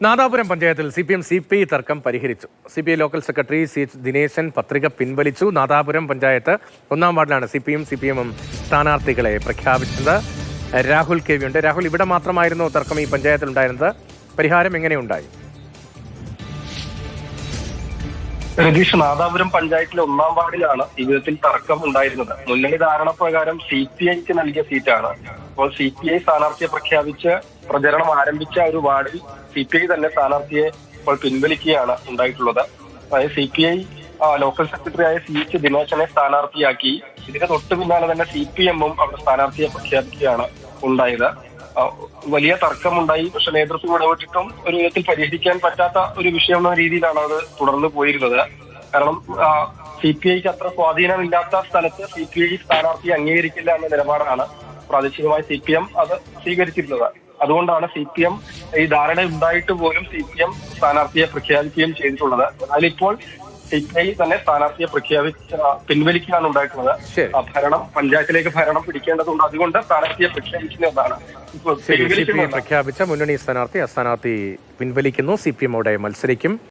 നാദാപുരം പഞ്ചായത്തിൽ CPM CPI തർക്കം പരിഹരിച്ചു. CPI local secretary CH Dineshan പത്രിക പിൻവലിച്ചു. നാദാപുരം പഞ്ചായത്ത് 1-ാം വാർഡിലാണ് CPM സ്ഥാനാർത്ഥികളെ പ്രഖ്യാപിച്ചത്. രാഹുൽ KV ഉണ്ട്. രാഹുൽ, ഇവിടെ മാത്രമായിരുന്നു തർക്കം ഈ പഞ്ചായത്തിൽ ഉണ്ടായിരുന്നത്. പരിഹാരം എങ്ങനെയുണ്ടായി? രതീഷ്, നാദാപുരം പഞ്ചായത്തിലെ 1-ാം വാർഡിലാണ് ഈ വിധത്തിൽ തർക്കം ഉണ്ടായിരുന്നത്. മുന്നണി ധാരണ പ്രകാരം CPIക്ക് നൽകിയ സീറ്റാണ്. അപ്പോൾ CPI സ്ഥാനാർത്ഥിയെ പ്രഖ്യാപിച്ച് പ്രചരണം ആരംഭിച്ച ഒരു വാർഡിൽ CPI തന്നെ സ്ഥാനാർത്ഥിയെ ഇപ്പോൾ പിൻവലിക്കുകയാണ് ഉണ്ടായിട്ടുള്ളത്. അതായത് CPI ലോക്കൽ സെക്രട്ടറിയായ CH ദിനേശനെ സ്ഥാനാർത്ഥിയാക്കി. ഇതിന് തൊട്ടു പിന്നാലെ തന്നെ CPM-ഉം അവിടെ സ്ഥാനാർത്ഥിയെ പ്രഖ്യാപിക്കുകയാണ് ഉണ്ടായത്. വലിയ തർക്കമുണ്ടായി. പക്ഷെ നേതൃത്വം ഇടപെട്ടിട്ടും ഒരു വിധത്തിൽ പരിഹരിക്കാൻ പറ്റാത്ത ഒരു വിഷയം എന്ന രീതിയിലാണ് അത് തുടർന്ന് പോയിരുന്നത്. കാരണം CPIക്ക് അത്ര സ്വാധീനമില്ലാത്ത സ്ഥലത്ത് CPI സ്ഥാനാർത്ഥിയെ അംഗീകരിക്കില്ല എന്ന നിലപാടാണ് പ്രാദേശികമായി CPM അത് സ്വീകരിച്ചിരുന്നത്. അതുകൊണ്ടാണ് CPM ഈ ധാരണ ഉണ്ടായിട്ട് പോലും CPM സ്ഥാനാർത്ഥിയെ പ്രഖ്യാപിക്കുകയും ചെയ്തിട്ടുള്ളത്. അതിലിപ്പോൾ CPI തന്നെ സ്ഥാനാർത്ഥിയെ പിൻവലിക്കുകയാണ് ഉണ്ടായിട്ടുള്ളത്. ഭരണം പഞ്ചായത്തിലേക്ക് ഭരണം പിടിക്കേണ്ടതുണ്ട്. അതുകൊണ്ട് സ്ഥാനാർത്ഥിയെ പ്രഖ്യാപിക്കുന്നതാണ്. പ്രഖ്യാപിച്ച മുന്നണി സ്ഥാനാർത്ഥി പിൻവലിക്കുന്നു. CPM അവിടെ മത്സരിക്കും.